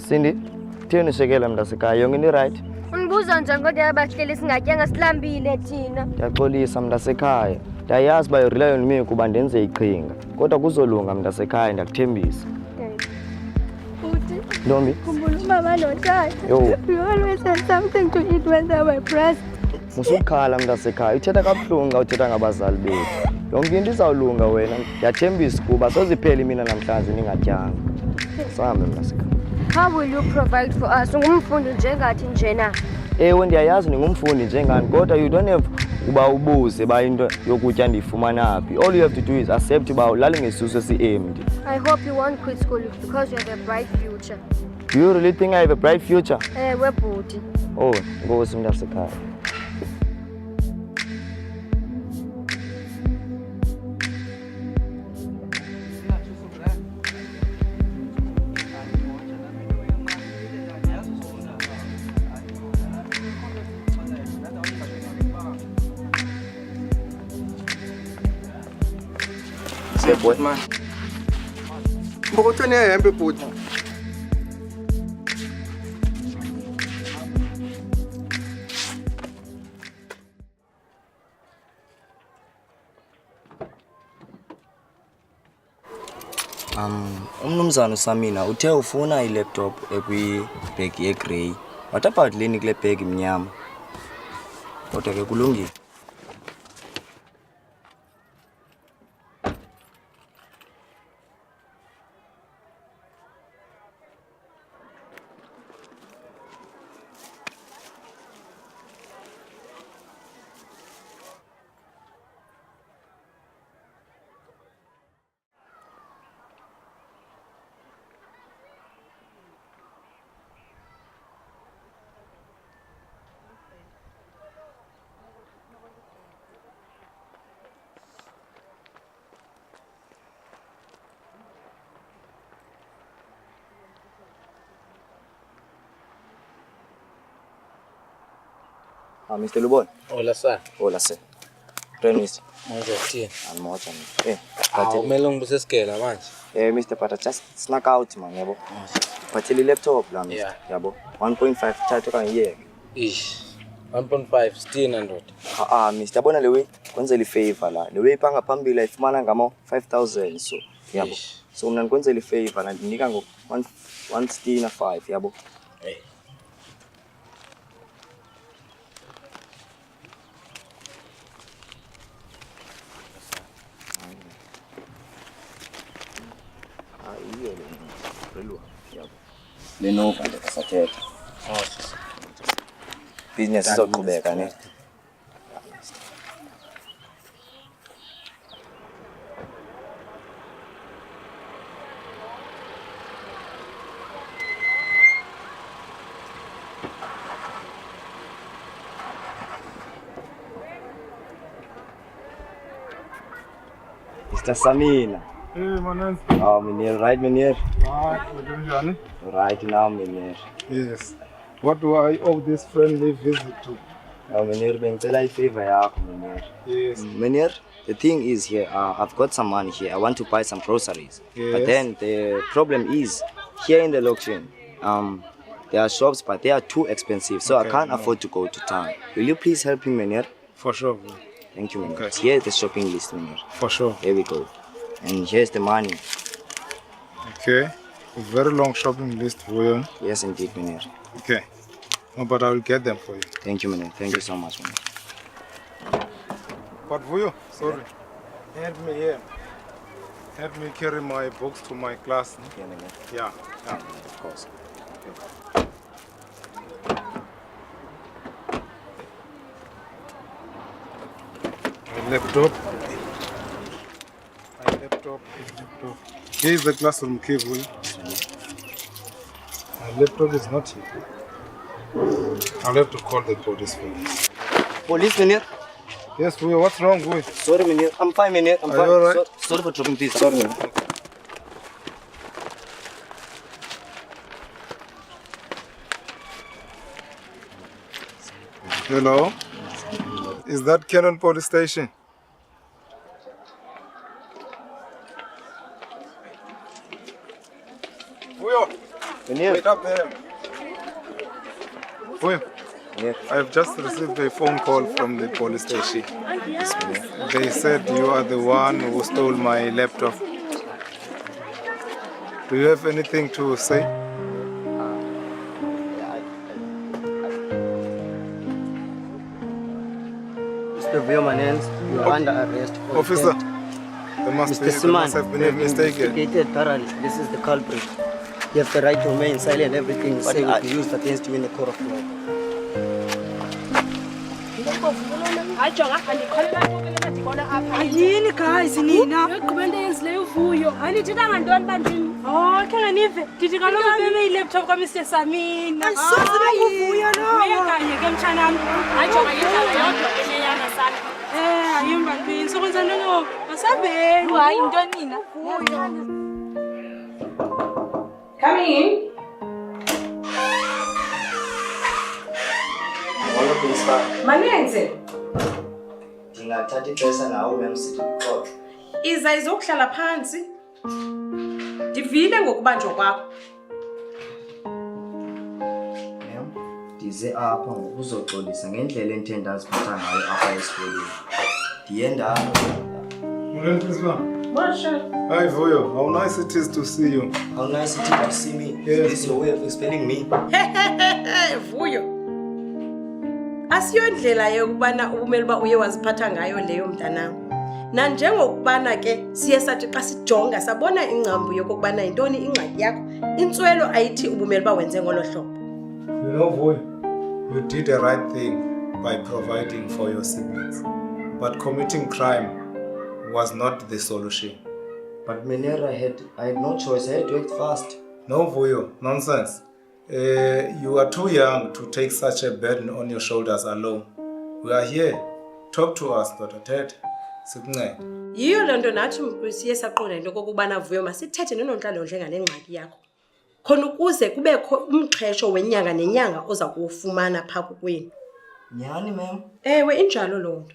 Cindy, thini shekela mntasekhaya yonke into right? Unibuza nje kodwa abahleli singatyanga silambile thina. Ndiyaxolisa mntasekhaya. Ndiyayazi uba urely on me kuba ndenze iqhinga. Kodwa kuzolunga mntasekhaya ndiyakuthembisa. Uthi Ntombi? khumbula umama notata. Yo. We always had something to eat when they were present. Musukhala mntasekhaya. Uthetha kabuhlungu xa uthetha ngabazali bethu. Yonke into izawulunga wena. Ndiyathembisa kuba soziphela mina namhlanje ningatyanga. Sahambe mntasekhaya. How will you provide for us? Ungumfundi njengathi njena. Ewe ndiyayazi ningumfundi njengani kodwa you don't have uba ubuze ba into yokutya ndiyifumana phi. All you have to do is accept uba ulale ngesisu esi-empty. I hope you won't quit school because you have a bright future. Do you really think I have a bright future? Ewe bhuti. Oh, nkosi mntasekhaya. Boy, man. Mbokotweni ehembe bhuti. Umnumzana uSamina uthe ufuna i-laptop ekwi-bag ye-grey. What about leni kule bag imnyama? Kodwa ke kulungile. Mr. Lubon. Hola, sir. Hola, sir. Mr. Manje Almoja. kumele ngibusesigela manje. Mr. Pata, just snuck out, man, yabo. Phathela laptop la, Mr. Yeah. Yabo. 1.5 thatha okanye Ish. 1.5 still ndoda. Mr. Yabona le way kwenzela ifavor la. Le way panga phambili ayifumana ngama 5,000 so. Yabo. Ish. So mina ngikwenzela ifavor la ndinika ngo 1.5 yabo. Hey. Leno kanti kasathetha. Business izoqhubeka ne. Mr. Samina. Hey, man. Meneer, right, meneer? Right, Right now, meneer. yes. What do I owe this friendly visit to? Meneer, bengicela ifavor yakho, meneer. Yes. Meneer, the thing is here, I've got some money here. I want to buy some groceries. Yes. But then the problem is, here in the location, there are shops, but they are too expensive, so I can't afford to go to town. Will you please help me, meneer? For sure, bro. Thank you, meneer. Okay. Here's the shopping list, meneer. For sure. Here we go. And here's the money. Okay. A very long shopping list for you. Yes, indeed, meneer. Okay. No, but I will get them for you. Thank you, meneer. Thank you so much, meneer. But for you, sorry. Help me here. Help me carry my books to my class. Yeah, meneer. Yeah. Yeah. Of course. My laptop. Here is the classroom key, boy. My laptop is not here. I'll have to call the police for this. Police, meneer? Yes, boy, what's wrong, boy? Sorry, meneer. I'm fine, meneer. I'm Are fine. you all right? Sorry for dropping this. Sorry, meneer. Hello? Is that Cannon Police Station? Wait up there. Wait. Yeah. I've just received a phone call from the police station. They said you are the one who stole my laptop. Do you have anything to say? Mr. Viomanens, you are under arrest. for Officer, theft. there must Mr. have been a Siman, mistake here. investigated thoroughly. This is the culprit. You have the right to remain silent. Everything you say will be used against you in the court of law. Yini guys nina? Ngigqibende yenzileyo uvuyo. Anithetha ngantoni bandini? Oh, khe nganive. Ndithi kaloku bebe ilaptop ka Mr. Samina. Ayisoze bekuvuyo lo. Uyekanye ke mtshanami. Hayi jonga ngendlela yodwa eneyana sana. Ayimba ntweni sokwenza ntoni? Asabeni. Hayi into nina. Come in. Manenze. Ndingathatha ixesha nawe memsithi uxoxe. Iza izokuhlala phansi. Ndivile ngokubanjwa kwakho. Mem, ndize apha ngokuzoxolisa ngendlela endithe ndaziphatha ngayo apha esikolweni. Ndiye Morning, Principal. Marshall. Hi, Voyo. How nice it is to see you. How nice it is to see me. Yes. This is your way of explaining me. Vuyo. Asiyo indlela yokubana ubumeli ba uye waziphatha ngayo leyo mntanami. Na njengokubana ke siye sathi xa sijonga sabona ingcambu yokubana intoni ingxaki yakho. Intswelo ayithi ubumeli ba wenze ngolo hlobo. You know, Voyo, you did the right thing by providing for your siblings. But committing crime was not the solution. But Menera I had no choice. I had to act fast. No, Voyo, nonsense. You are too young to take such a burden on your shoulders alone. We are here. Talk to us, Dr. Ted. Sikuncede. Yiyo lento nathi siye saqonda into kokubana Vuyo masithethe nononhlalonhle ngale ngxaki yakho. Khona ukuze kubekho umxhesho wenyanga nenyanga oza kuwufumana pha kukwini. Nyani, mem. Ewe injalo lonto.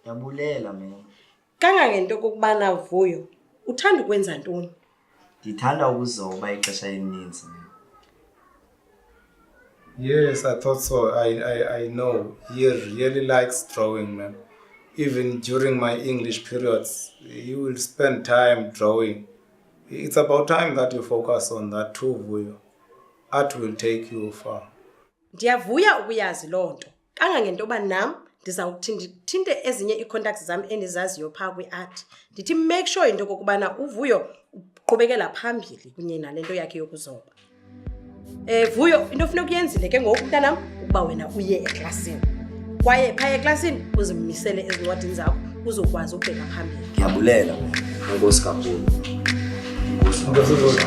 Ndiyabulela, mem. Kangangento kokubana Vuyo uthanda ukwenza ntoni? Ndithanda ukuzoba ixesha elininzi. Yes, I thought so. I know. He really likes drawing, man. Even during my English periods, he will spend time drawing. It's about time that you focus on that too, Vuyo. Art will take you far. Ndiyavuya ukuyazi lonto. Kangangento ba nam ndizawuthi ndithinte ezinye icontacts zami endizaziyo pha kwi-art. Ndithi make sure into kokubana uVuyo uqhubekela phambili kunye nalento yakhe yokuzoba. Vuyo into ofuna ukuyenzile ke ngoku mntanam ukuba wena uye eklasini. Kwaye phaya eklasini uzimisele ezincwadini zakho uzokwazi ukubheka phambili. Ndiyabulela, Nkosi kakhulu. Nkosi.